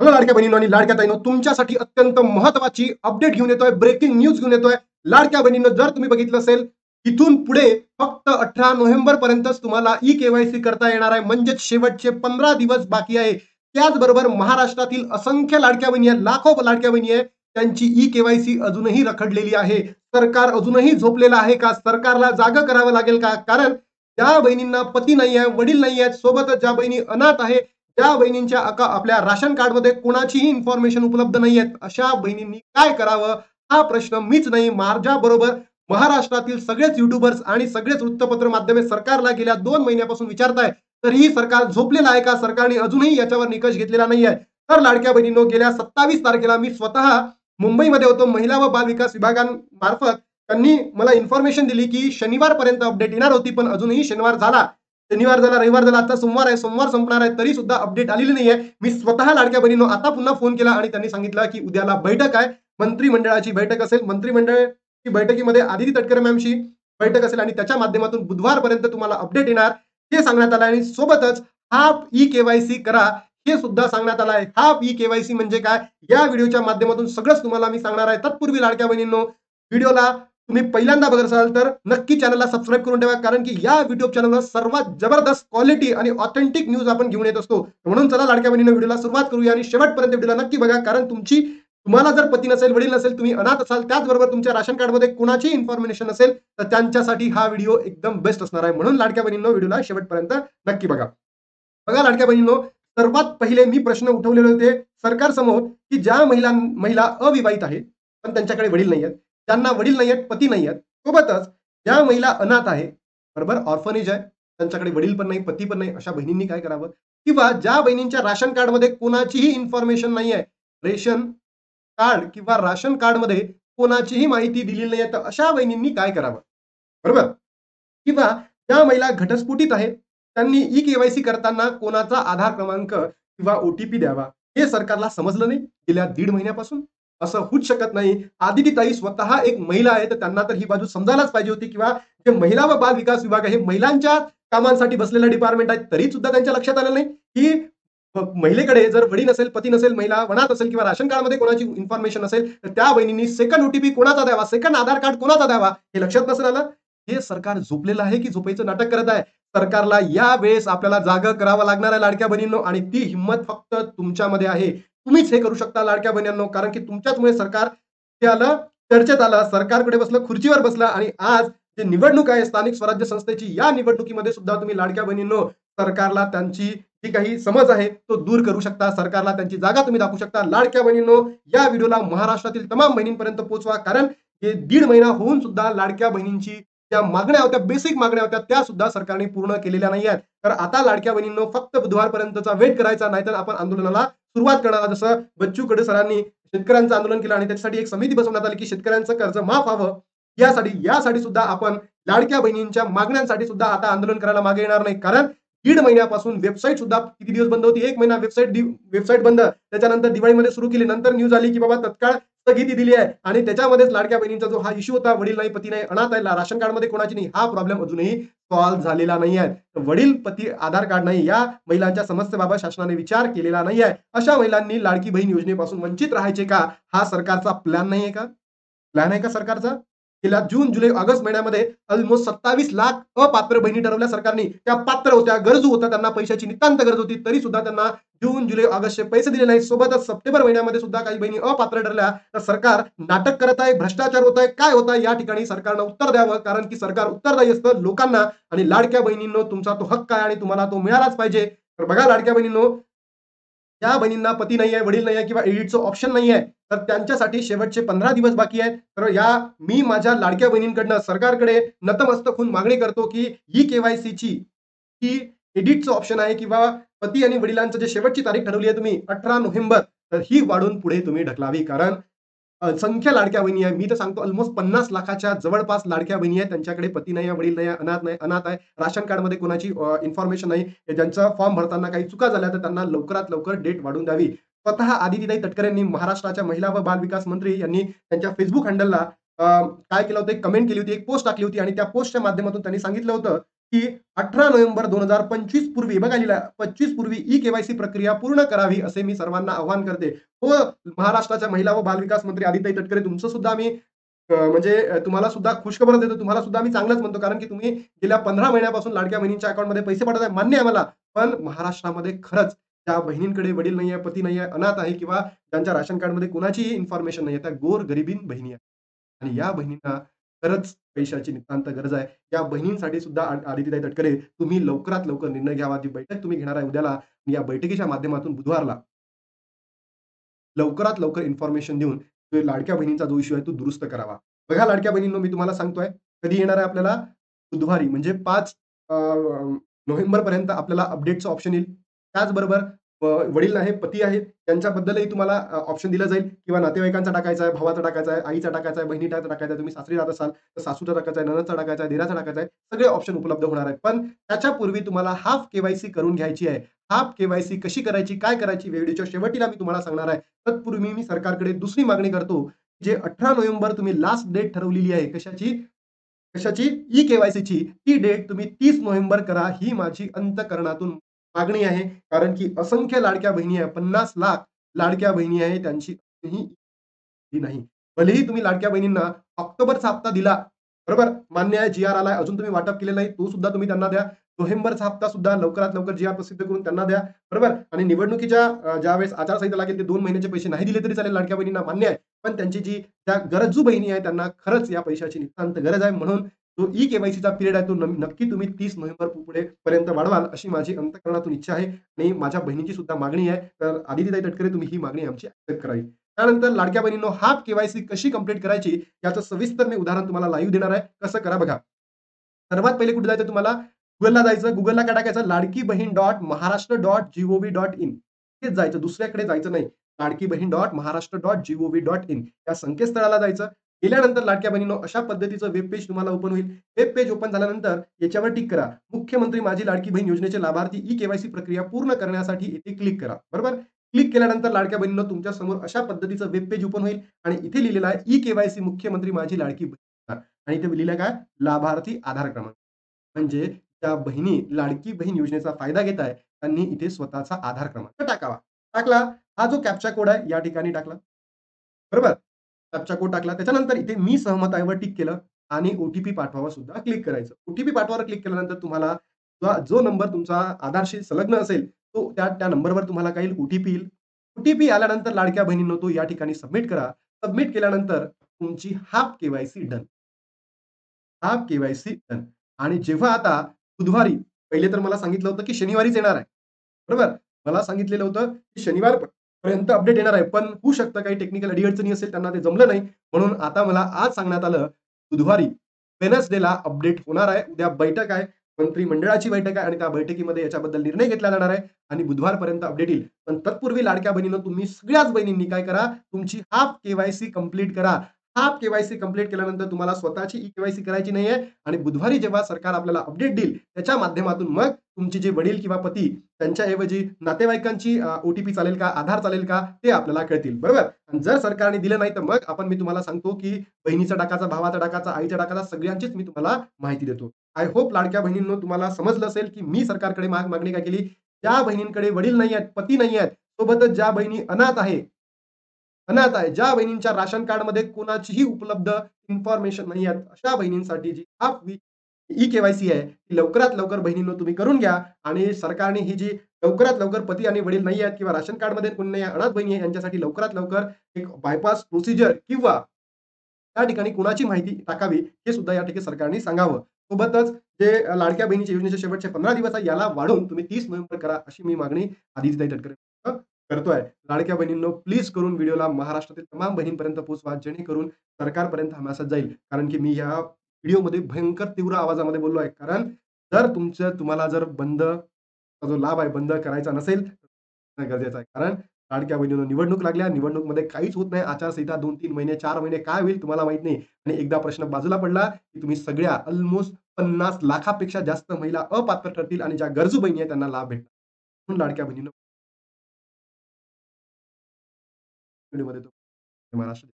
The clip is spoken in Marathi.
हॅलो लाडक्या बहिणींनो आणि लाडक्या ताईंनो, तुमच्यासाठी अत्यंत महत्त्वाची अपडेट घेऊन येतोय, ब्रेकिंग न्यूज घेऊन येतोय. लाडक्या बहिणींनो, जर तुम्ही बघितलं असेल, इथून पुढे फक्त 18 नोव्हेंबर पर्यंतच तुम्हाला ई-केवायसी करता येणार आहे. म्हणजेच शेवटचे 15 दिवस बाकी आहे. त्याचबरोबर महाराष्ट्रातील असंख्य लाडक्या बहिणी आहेत, लाखो लाडक्या बहिणी आहेत, त्यांची ई-केवायसी अजूनही रखडलेली आहे. सरकार अजूनही झोपलेलं आहे का? सरकारला जागं करावं लागेल का? कारण ज्या बहिणींना पती नाही आहे, वडील नाही आहेत, सोबतच ज्या बहिणी अनाथ आहे, त्या बहिणींच्या आपल्या राशन कार्डमध्ये कोणाचीही इन्फॉर्मेशन उपलब्ध नाहीये. अशा बहिणींनी काय करावं? हा प्रश्न मीच नाही, माझ्याबरोबर महाराष्ट्रातील सगळेच युट्यूबर्स आणि सगळेच वृत्तपत्र माध्यमे सरकारला गेल्या 2 महिन्यापासून विचारताय. तरीही सरकार झोपलेलं आहे का? सरकारने अजूनही याच्यावर निकष घेतलेला नाहीये. तर लाडक्या बहिणींनो, गेल्या 27 तारखेला मी स्वतः मुंबईमध्ये होतो. महिला व बाल विकास विभागांमार्फत त्यांनी मला इन्फॉर्मेशन दिली, की शनिवारपर्यंत अपडेट येणार होती, पण अजूनही शनिवार झाला, रविवार झाला, आता सोमवार आहे, सोमवार संपणार आहे, तरी सुद्धा अपडेट आलेली नाहीये. मी स्वतः लाडक्या बहिणींनो आता पुन्हा फोन केला आणि त्यांनी सांगितलं, की उद्याला बैठक आहे. मंत्रिमंडळाची बैठक असेल. मंत्रिमंडळाची बैठकीमध्ये आदिती तटकरे मॅमशी बैठक असेल आणि त्याच्या माध्यमातून बुधवारपर्यंत तुम्हाला अपडेट येणार, हे सांगण्यात आलं आणि सोबतच हाफ ई-केवायसी करा, हे सुद्धा सांगण्यात आलं आहे. हाफ ई-केवायसी म्हणजे काय? या व्हिडिओच्या माध्यमातून सगळंच तुम्हाला मी सांगणार आहे. तत्पूर्वी लाडक्या बहिणींनो, व्हिडिओला तुम्ही पहिल्यांदा बघत असाल तर नक्की चॅनलला सबस्क्राईब करून ठेवा, कारण की या युट्यूब चॅनलवर सर्वात जबरदस्त क्वालिटी आणि ऑथेंटिक न्यूज आपण घेऊन येत असतो. म्हणून चला लाडक्या बहिणींनो, व्हिडिओला सुरुवात करूया आणि शेवटपर्यंत व्हिडिओला नक्की बघा, कारण तुम्हाला जर पती नसेल, वडील नसेल, तुम्ही अनाथ असाल, त्याचबरोबर तुमच्या राशन कार्डमध्ये कुणाची इन्फॉर्मेशन असेल, तर त्यांच्यासाठी हा व्हिडिओ एकदम बेस्ट असणार आहे. म्हणून लाडक्या बहिणींनो, व्हिडिओला शेवटपर्यंत नक्की बघा. बघा लाडक्या बहिणींनो, सर्वात पहिले मी प्रश्न उठवलेले होते सरकारसमोर, की ज्या महिला अविवाहित आहेत, पण त्यांच्याकडे वडील नाहीयेत, ज्यांना वडील नाहीयेत, पती नाहीयेत, सोबतच ज्या महिला अनाथ आहे, बरोबर, ऑर्फनेज आहे, त्यांच्याकडे वडील पण नाही, पती पण नाही, अशा बहिणींनी काय करावं? किंवा ज्या बहिणींच्या राशन कार्डमध्ये कोणाचीही इन्फॉर्मेशन नाही आहे, रेशन कार्ड किंवा राशन कार्डमध्ये कोणाचीही माहिती दिलेली नाहीये, तर अशा बहिणींनी काय करावं? बरोबर? किंवा ज्या महिला घटस्फोटित आहेत, त्यांनी ई-केवायसी करताना कोणाचा आधार क्रमांक किंवा ओ-टी-पी द्यावा, हे सरकारला समजलं नाही गेल्या 1.5 महिन्यापासून. असं होऊच शकत नाही. आदितीताई स्वतः एक महिला आहे, तर त्यांना तर ही बाजू समजायलाच पाहिजे होती, किंवा जे महिला व बाल विकास विभाग आहे, हे महिलांच्या कामांसाठी बसलेलं डिपार्टमेंट आहे. तरी सुद्धा त्यांच्या लक्षात आलं नाही, की महिलेकडे जर वडील नसेल, पती नसेल, महिला अनाथ असेल किंवा राशन कार्डमध्ये कोणाची इन्फॉर्मेशन असेल, तर त्या बहिणींनी सेकंड ओ-टी-पी कोणाचा द्यावा, सेकंड आधार कार्ड कोणाचा द्यावा, हे लक्षात नसेल आलं. हे सरकार झोपलेलं आहे की झोपायचं नाटक करत आहे? सरकारला यावेळेस आपल्याला जागं करावं लागणार आहे लाडक्या बहिणींनो, आणि ती हिंमत फक्त तुमच्यामध्ये आहे. तुम्हीच हे करू शकता लाडक्या बहिणींनो, कारण की तुमच्याचमुळे सरकार ते आलं, चर्चेत आलं, सरकारकडे बसलं, खुर्चीवर बसलं आणि आज जे निवडणूक आहे स्थानिक स्वराज्य संस्थेची, या निवडणुकीमध्ये सुद्धा तुम्ही लाडक्या बहिणींनो सरकारला त्यांची जी काही समज आहे तो दूर करू शकता. सरकारला त्यांची जागा तुम्ही दाखवू शकता. लाडक्या बहिणींनो, या व्हिडिओला महाराष्ट्रातील तमाम बहिणींपर्यंत पोहोचवा, कारण हे 1.5 महिना होऊन सुद्धा लाडक्या बहिणींची ज्या मागण्या होत्या, बेसिक मागण्या होत्या, त्या सुद्धा सरकारने पूर्ण केलेल्या नाही आहेत. तर आता लाडक्या बहिणींनो, फक्त बुधवारपर्यंतचा वेट करायचा, नाहीतर आपण आंदोलनाला सुरुवात करणार. जसं बच्चू कडू सरांनी शेतकऱ्यांचं आंदोलन केलं आणि त्याच्यासाठी एक समिती बसवण्यात आली, की शेतकऱ्यांचं कर्ज माफ व्हावं. यासाठी सुद्धा आपण लाडक्या बहिणींच्या मागण्यांसाठी सुद्धा आता आंदोलन करायला मागे येणार नाही. कारण 1.5 महिन्यापासून वेबसाईट सुद्धा किती दिवस बंद होती? 1 महिना वेबसाईट बंद. त्याच्यानंतर दिवाळीमध्ये सुरू केली. नंतर न्यूज आली, की बाबा तत्काळ स्थगिती दिली आहे आणि त्याच्यामध्येच लाडक्या बहिणींचा जो हा इश्यू होता, वडील नाही, पती नाही, अनाथ आहे, राशन कार्डमध्ये कोणाची नाही, हा प्रॉब्लेम अजूनही सॉल्व्ह झालेला नाही आहे. वडील, पती, आधार कार्ड नाही, या महिलांच्या समस्येबाबत शासनाने विचार केलेला नाही आहे. अशा महिलांनी लाडकी बहीण योजनेपासून वंचित राहायचे का? हा सरकारचा प्लॅन नाहीये का? प्लॅन आहे का सरकारचा? गेल्या जून, जुलै, ऑगस्ट महिन्यामध्ये ऑलमोस्ट 27 लाख अपात्र बहिणी ठरवल्या सरकारने. त्या पात्र होत्या, गरजू होत्या, त्यांना पैशाची नितांत गरज होती, तरी सुद्धा त्यांना जून, जुलै, ऑगस्टचे पैसे दिले नाहीत. सोबतच सप्टेंबर महिन्यामध्ये सुद्धा काही बहिणी अपात्र ठरल्या. तर सरकार नाटक करत आहे, भ्रष्टाचार होत आहे, काय होत आहे? या ठिकाणी सरकारनं उत्तर द्यावं, कारण की सरकार उत्तरदायी असतं लोकांना. आणि लाडक्या बहिणींनो, तुमचा तो हक्क आहे आणि तुम्हाला तो मिळालाच पाहिजे. तर बघा लाडक्या बहिणींनो, ज्या बहिणींना पती नाहीये, वडील नाहीये किंवा एडिटचं ऑप्शन नाहीये, तर त्यांच्यासाठी शेवटचे 15 दिवस बाकी आहेत. तर मी माझ्या लाडक्या बहिणींकडनं सरकारकडे नतमस्तक होऊन मागणी करतो, की ही केवायसीची ही एडिटचं ऑप्शन आहे किंवा पती आणि वडिलांचं जे शेवटची तारीख ठरवली आहे तुम्ही 18 नोव्हेंबर, तर ही वाढून पुढे तुम्ही ढकलावी. कारण संख्या लाडक्या बहिणी आहे. मी तर सांगतो ऑलमोस्ट 50 लाखाच्या जवळपास लाडक्या बहिणी आहेत. त्यांच्याकडे पती नाही आहे, वडील नाही आहे, अनाथ आहे. राशन कार्डमध्ये कोणाची इन्फॉर्मेशन नाही. ज्यांचा फॉर्म भरताना काही चुका झाल्या, तर त्यांना लवकरात लवकर डेट वाढवून द्यावी. स्वतः आदितीताई तटकरे यांनी, महाराष्ट्राच्या महिला व बाल विकास मंत्री यांनी त्यांच्या फेसबुक हँडलला काय केलं होतं, एक कमेंट केली होती, एक पोस्ट टाकली होती आणि त्या पोस्टच्या माध्यमातून त्यांनी सांगितलं होतं, की 18 नोव्हेंबर 2025 पूर्वी बघा लिहिलं 25 पूर्वी ई-के-वाय-सी प्रक्रिया पूर्ण करावी असे मी सर्वांना आवाहन करते. व महाराष्ट्राच्या महिला व बालविकास मंत्री आदिताई तटकरे तुमचं सुद्धा मी म्हणजे तुम्हाला सुद्धा खुशखबरच देतो. तुम्हाला सुद्धा आम्ही चांगलंच म्हणतो कारण की तुम्ही गेल्या 15 महिन्यापासून लाडक्या बहिणींच्या अकाउंटमध्ये पैसे पाठवत आहे. मान्य आहे मला. पण महाराष्ट्रामध्ये खरंच त्या बहिणींकडे वडील नाहीये, पती नाहीये, अनाथ आहे किंवा त्यांच्या राशन कार्डमध्ये कुणाचीही इन्फॉर्मेशन नाहीये. त्या गोरगरिबीण बहिणी आहेत. आणि या बहिणींना खरंच पैशाची नितांत गरज आहे. या बहिणींसाठी सुद्धा आदितीताई तटकरे तुम्ही लवकरात लवकर निर्णय घ्यावा. जी बैठक तुम्ही घेणार आहे उद्याला, या बैठकीच्या माध्यमातून बुधवारला लवकरात लवकर इन्फॉर्मेशन देऊन तो लाडक्या बहिणींचा जो इश्यू आहे तो दुरुस्त करावा. बघा लाडक्या बहिणींनो, मी तुम्हाला सांगतोय, कधी येणार आहे आपल्याला? बुधवारी म्हणजे 5 नोव्हेंबरपर्यंत आपल्याला अपडेटचं ऑप्शन येईल. त्याचबरोबर वडील आहेत, पती आहेत, त्यांच्याबद्दलही तुम्हाला ऑप्शन दिलं जाईल किंवा नातेवाईकांचा टाकायचा आहे, भावाचा टाकायचा आहे, आईचा टाकायचा आहे, बहिणीचा टाकायचा आहे. तुम्ही सासरी राहत असाल, तर सासूचा टाकायचा आहे, नणंदचा टाकायचा आहे, दिराचा टाकायचा आहे. सगळे ऑप्शन उपलब्ध होणार आहेत. पण त्याच्यापूर्वी तुम्हाला हाफ के-वाय-सी करून घ्यायची आहे. हाफ के-वाय-सी कशी करायची, काय करायची? व्हिडिओच्या शेवटीला मी तुम्हाला सांगणार आहे. तत्पूर्वी मी सरकारकडे दुसरी मागणी करतो, जे 18 नोव्हेंबर तुम्ही लास्ट डेट ठरवलेली आहे. कशाची? कशाची? ई-के-वाय-सीची. ती डेट तुम्ही 30 नोव्हेंबर करा. ही माझी अंतःकरणातून मागणी आहे. कारण की असंख्य लाडक्या बहिणी आहे. 50 लाख लाडक्या बहिणी आहे. त्यांची ही नाही. भलेही तुम्ही लाडक्या बहिणींना ऑक्टोबरचा हप्ता दिला, बरोबर? मान्य आहे, जी-आर आलाय. अजून तुम्ही वाटप केलेलं नाही. तो सुद्धा तुम्ही त्यांना द्या. नोव्हेंबरचा हप्ता सुद्धा लवकरात लवकर जी-आर प्रसिद्ध करून त्यांना द्या. बरोबर? आणि निवडणुकीच्या ज्यावेळेस आचारसंहिता लागेल, ते 2 महिन्याचे पैसे नाही दिले तरी चालेल लाडक्या बहिणींना, मान्य आहे. पण त्यांची जी त्या गरजू बहिणी आहेत, त्यांना खरंच या पैशाची नितांत गरज आहे. म्हणून जो ई-के-वाय-सीचा पिरियड आहे, तो नक्की तुम्ही 30 नोव्हेंबर पर्यंत वाढवाल, अशी माझी अंतःकरणातून इच्छा आहे आणि माझ्या बहिणीची सुद्धा मागणी आहे. तर आदितीताई तटकरे, तुम्ही ही मागणी आमची एक्सेप्ट करावी. त्यानंतर लाडक्या बहिणींनो, हाफ के-वाय-सी कशी कंप्लीट करायची याचं सविस्तर मी उदाहरण तुम्हाला लाईव्ह देणार आहे. कसं करा बघा. सर्वात पहिले कुठे जायचं तुम्हाला? Googleला जायचं. Googleला काय टाकायचं? लाडकी बहीण .महाराष्ट्र.gov.in हेच जायचं. दुसऱ्याकडे जायचं नाही. लाडकी बहीण .महाराष्ट्र.gov.in या संकेतस्थळाला जायचं. गेल्यानंतर लाडक्या बहिणींनो, अशा पद्धतीचं वेब पेज तुम्हाला ओपन होईल. वेब पेज ओपन झाल्यानंतर याच्यावर टिक करा. मुख्यमंत्री माझी लाडकी बहीण योजनेचे लाभार्थी ई-के-वाय-सी प्रक्रिया पूर्ण करण्यासाठी इथे क्लिक करा. बरोबर? क्लिक केल्यानंतर लाडक्या बहिणींनो, तुमच्या समोर अशा पद्धतीचं वेब पेज ओपन होईल आणि इथे लिहिलेलं आहे ई-के-वाय-सी मुख्यमंत्री माझी लाडकी बहीण आणि इथे लिहिलं काय? लाभार्थी आधार क्रमांक. म्हणजे त्या बहिणी लाडकी बहीण योजनेचा फायदा घेत आहे, त्यांनी इथे स्वतःचा आधार क्रमांक टाकावा. टाकला. हा जो कॅप्चा कोड आहे या ठिकाणी टाकला. बरोबर? कॅप्चा कोड टाकला. त्याच्यानंतर इथे मी सहमत आहे वर टिक केलं आणि ओ पाठवावा सुद्धा क्लिक करायचं. ओ पाठवावर क्लिक केल्यानंतर तुम्हाला जो नंबर तुमचा आधारशी संलग्न असेल, तो त्या नंबरवर तुम्हाला काही येईल. आल्यानंतर लाडक्या बहिणींनो, तो या ठिकाणी सबमिट करा. सबमिट केल्यानंतर तुमची half KYC done. Half KYC done. आणि जेव्हा आता बुधवारी, पहिले तर मला सांगितलं होतं, की शनिवारीच येणार आहे. बरोबर? मला सांगितलेलं होतं, की शनिवार पर्यंत अपडेट येणार आहे. पण होऊ शकतं काही टेक्निकल अडी-अडचणी असेल, त्यांना ते जमलं नाही. म्हणून आता मला आज सांगण्यात आलं, बुधवारी वेडनेसडेला अपडेट होणार आहे. उद्या बैठक आहे. मंत्रिमंडळाची बैठक आहे आणि त्या बैठकीमध्ये याच्याबद्दल निर्णय घेतला जाणार आहे आणि बुधवारपर्यंत अपडेट येईल. पण तत्पूर्वी लाडक्या बहिणींनो, तुम्ही सगळ्याच बहिणींनी काय करा, तुमची हाफ के-वाय-सी कंप्लीट करा. हाफ के-वाय-सी कंप्लीट केल्यानंतर तुम्हाला स्वतःची ई-के-वाय-सी करायची नाहीये आणि बुधवारी जेव्हा सरकार आपल्याला अपडेट देईल, त्याच्या माध्यमातून मग तुमचे जे वडील किंवा पती, त्यांच्याऐवजी नातेवाईकांची चालेल का, आधार चालेल का, ते आपल्याला कळतील. बरोबर? आणि जर सरकारने दिलं नाही, तर मग मी तुम्हाला सांगतो, की बहिणीचा टाकाचा, भावाचा टाकाचा, आईचा टाकाचा, सगळ्यांचीच मी तुम्हाला माहिती देतो. आय होप लाडक्या बहिणींनो, तुम्हाला समजलं असेल, की मी सरकारकडे मागणी काय केली. ज्या बहिणींकडे वडील नाही आहेत, पती नाही आहेत, सोबतच ज्या बहिणी अनाथ आहे, ज्या बहिणींच्या राशन कार्डमध्ये कोणाचीही उपलब्ध इन्फॉर्मेशन नाही आहेत, अशा बहिणींसाठी जी हाफ ई-के-वाय-सी आहे, ती लवकरात लवकर बहिणींनो तुम्ही करून घ्या आणि सरकारने ही जी लवकरात लवकर पती आणि वडील नाही आहेत किंवा राशन कार्डमध्ये कोणी नाही आहे, अनाथ बहिणी आहे, यांच्यासाठी लवकरात लवकर एक बायपास प्रोसिजर किंवा त्या ठिकाणी कुणाची माहिती टाकावी, हे सुद्धा या ठिकाणी सरकारने सांगावं. सोबतच जे लाडक्या बहिणीच्या योजनेचे शेवटचे 15 दिवस आहे, याला वाढवून तुम्ही 30 नोव्हेंबर करा, अशी मी मागणी आदितीताई तटकरे करतोय. लाडक्या बहिणींनो, प्लीज करून व्हिडिओला महाराष्ट्रातील तमाम बहिणींपर्यंत पोहोचवा, जेणेकरून सरकारपर्यंत हा मेसेज जाईल. कारण की मी ह्या व्हिडिओमध्ये भयंकर तीव्र आवाजामध्ये बोललो आहे. कारण जर तुम्हाला जर जो लाभ आहे बंद करायचा नसेल, तर गरजेचं आहे. कारण लाडक्या बहिणींनो, निवडणूक लागल्या, निवडणूकमध्ये काहीच होत नाही. आचारसंहिता 2-3 महिने, 4 महिने काय होईल तुम्हाला माहीत नाही. आणि एकदा प्रश्न बाजूला पडला, की तुम्ही सगळ्या अल्मोस्ट 50 लाखापेक्षा जास्त महिला अपात्र ठरतील आणि ज्या गरजू बहिणी आहेत त्यांना लाभ भेटणार. म्हणून लाडक्या बहिणींनो, व्हिडिओमध्ये तो महाराष्ट्र